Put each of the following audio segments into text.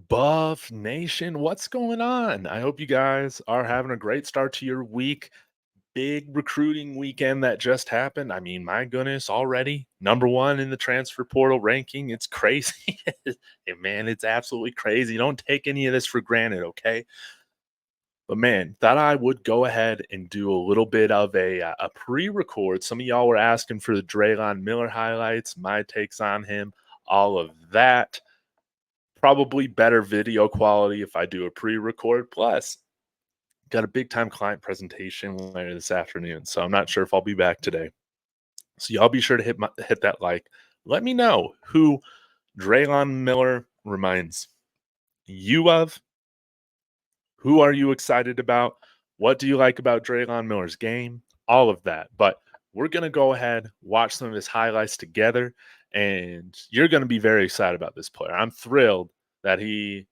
Buff Nation, what's going on? I hope you guys are having a great start to your week. Big recruiting weekend that just happened. I mean, my goodness, already number one in the transfer portal ranking. It's crazy. Man, it's absolutely crazy. Don't take any of this for granted, okay? But man, thought I would go ahead and do a little bit of a pre-record. Some of y'all were asking for the Drelon Miller highlights, my takes on him, all of that. Probably better video quality if I do a pre-record. Plus, got a big time client presentation later this afternoon, so I'm not sure if I'll be back today. So y'all be sure to hit that like. Let me know who Drelon Miller reminds you of. Who are you excited about? What do you like about Drelon Miller's game? All of that. But we're gonna go ahead, watch some of his highlights together, and you're gonna be very excited about this player. I'm thrilled that he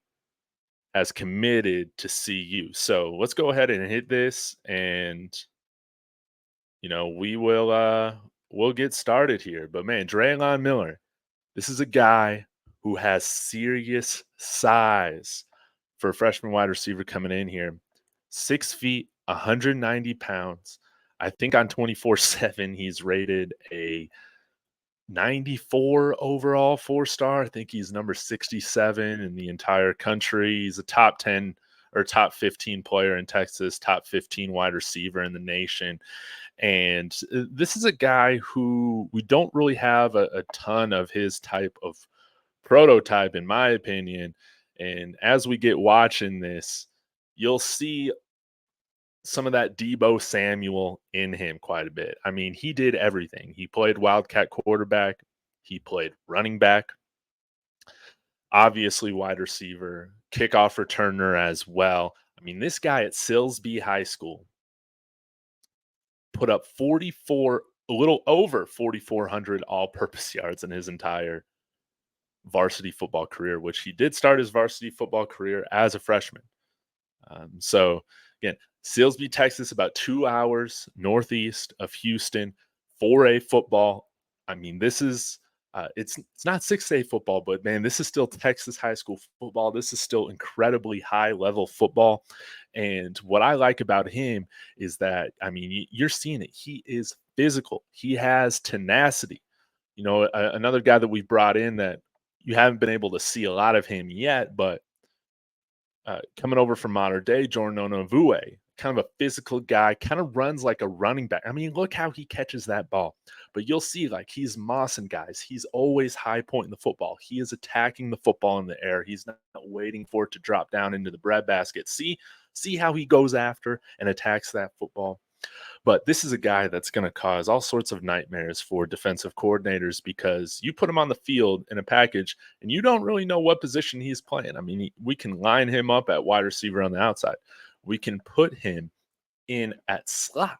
has committed to CU. So let's go ahead and hit this, and we'll get started here. But man, Drelon Miller, this is a guy who has serious size for a freshman wide receiver coming in here. 6 feet, 190 pounds. I think on 24/7 he's rated a 94 overall 4-star. I think he's number 67 in the entire country. He's a top 10 or top 15 player in Texas, top 15 wide receiver in the nation. And this is a guy who we don't really have a ton of his type of prototype, in my opinion. And as we get watching this, you'll see some of that Debo Samuel in him quite a bit. I mean, he did everything. He played wildcat quarterback, he played running back, obviously wide receiver, kickoff returner as well. I mean, this guy at Silsbee High School put up a little over 4,400 all-purpose yards in his entire varsity football career, which he did start his varsity football career as a freshman. So again, Silsbee, Texas, about 2 hours northeast of Houston, 4A football. I mean, this is it's not 6A football, but man, this is still Texas high school football. This is still incredibly high level football. And what I like about him is that, I mean, you're seeing it. He is physical. He has tenacity. Another guy that we've brought in that you haven't been able to see a lot of him yet, but coming over from modern day, Jordan Onavue, kind of a physical guy, kind of runs like a running back. I mean, look how he catches that ball. But you'll see, like, he's mossing guys. He's always high pointing the football. He is attacking the football in the air. He's not waiting for it to drop down into the breadbasket. See how he goes after and attacks that football. But this is a guy that's going to cause all sorts of nightmares for defensive coordinators because you put him on the field in a package and you don't really know what position he's playing. I mean, we can line him up at wide receiver on the outside. We can put him in at slot.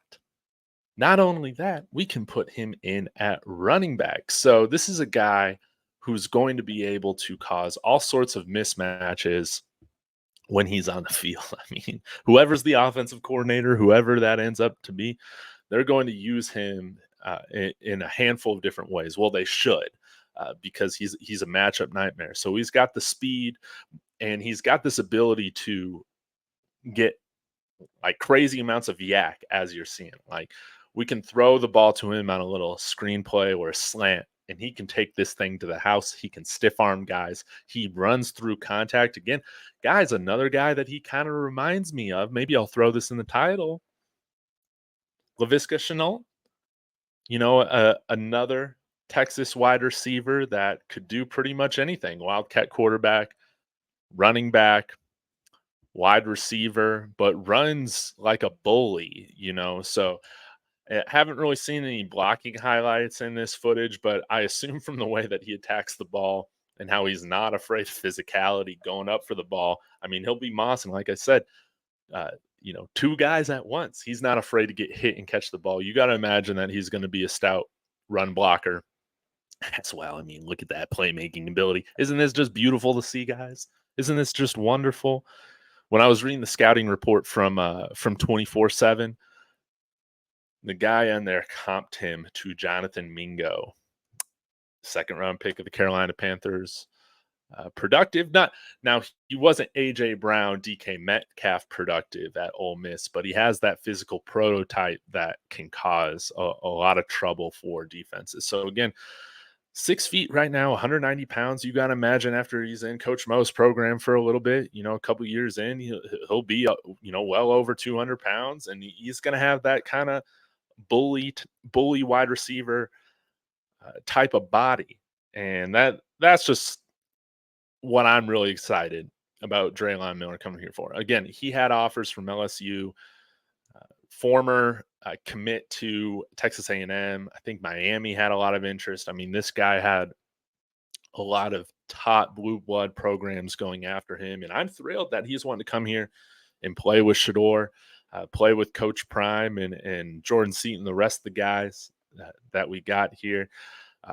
Not only that, we can put him in at running back. So this is a guy who's going to be able to cause all sorts of mismatches when he's on the field. I mean, whoever's the offensive coordinator, whoever that ends up to be, they're going to use him in a handful of different ways. Well, they should, because he's a matchup nightmare. So he's got the speed and he's got this ability to get like crazy amounts of yak, as you're seeing. Like, we can throw the ball to him on a little screenplay or a slant, and he can take this thing to the house. He can stiff arm guys. He runs through contact. Again, guys, another guy that he kind of reminds me of. Maybe I'll throw this in the title. Laviska Shenault. Another Texas wide receiver that could do pretty much anything. Wildcat quarterback, running back, wide receiver, but runs like a bully, So I haven't really seen any blocking highlights in this footage, but I assume from the way that he attacks the ball and how he's not afraid of physicality going up for the ball. I mean, he'll be mossing, like I said, two guys at once. He's not afraid to get hit and catch the ball. You got to imagine that he's going to be a stout run blocker as well. I mean, look at that playmaking ability. Isn't this just beautiful to see, guys? Isn't this just wonderful? When I was reading the scouting report from 24/7, the guy on there comped him to Jonathan Mingo, second round pick of the Carolina Panthers, productive. Not now, he wasn't AJ Brown, DK Metcalf productive at Ole Miss, but he has that physical prototype that can cause a lot of trouble for defenses. So again, 6 feet right now, 190 pounds. You got to imagine after he's in Coach Mo's program for a little bit, a couple years in, he'll be, well over 200 pounds, and he's going to have that kind of bully wide receiver type of body. And that's just what I'm really excited about Drelon Miller coming here for. Again, he had offers from LSU, former commit to Texas A&M. I think Miami had a lot of interest. I mean, this guy had a lot of top blue blood programs going after him, and I'm thrilled that he's wanting to come here and play with Shenault, play with Coach Prime and Jordan Seaton, the rest of the guys that we got here.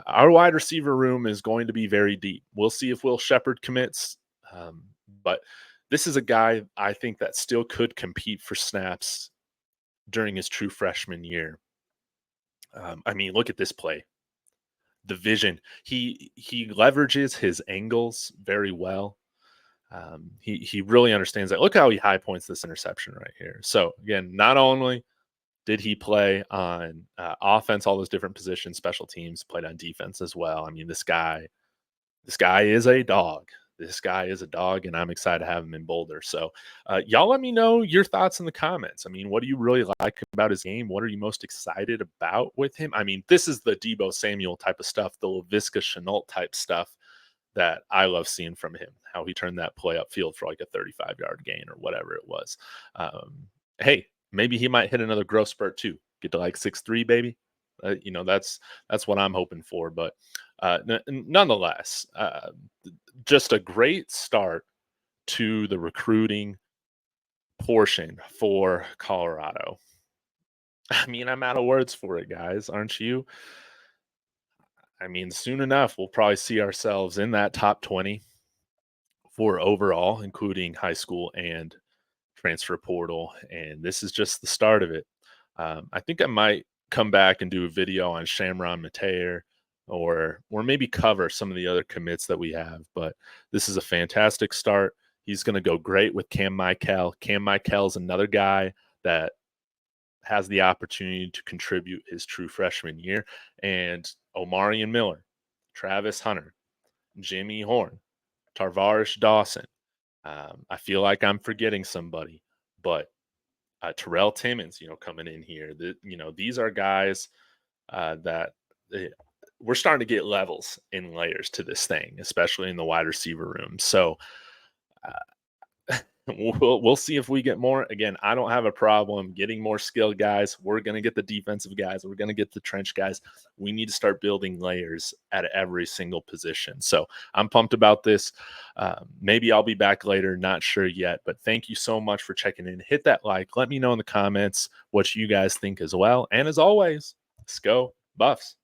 Our wide receiver room is going to be very deep. We'll see if Will Shepherd commits, but this is a guy I think that still could compete for snaps during his true freshman year. I mean, look at this play. The vision. He leverages his angles very well. He really understands that. Look how he high points this interception right here. So again, not only did he play on offense, all those different positions, special teams, played on defense as well. I mean, this guy is a dog. This guy is a dog, and I'm excited to have him in Boulder. So y'all let me know your thoughts in the comments. I mean, what do you really like about his game? What are you most excited about with him? I mean, this is the Deebo Samuel type of stuff, the Laviska Shenault type stuff that I love seeing from him, how he turned that play upfield for like a 35-yard gain or whatever it was. Hey, maybe he might hit another growth spurt too. Get to like 6'3", baby. That's what I'm hoping for. But nonetheless, just a great start to the recruiting portion for Colorado. I mean, I'm out of words for it, guys. Aren't you? I mean, soon enough, we'll probably see ourselves in that top 20 for overall, including high school and transfer portal. And this is just the start of it. I think I might come back and do a video on Shamron Mateer or maybe cover some of the other commits that we have. But this is a fantastic start. He's going to go great with Cam Michael. Cam Michael's another guy that has the opportunity to contribute his true freshman year. And Omarion Miller, Travis Hunter, Jimmy Horn, Tarvarish Dawson. I feel like I'm forgetting somebody, but Terrell Timmons, coming in here. These are guys that we're starting to get levels and layers to this thing, especially in the wide receiver room. So we'll see if we get more. Again, I don't have a problem getting more skilled guys. We're going to get the defensive guys. We're going to get the trench guys. We need to start building layers at every single position. So I'm pumped about this. Maybe I'll be back later. Not sure yet. But thank you so much for checking in. Hit that like. Let me know in the comments what you guys think as well. And as always, let's go Buffs.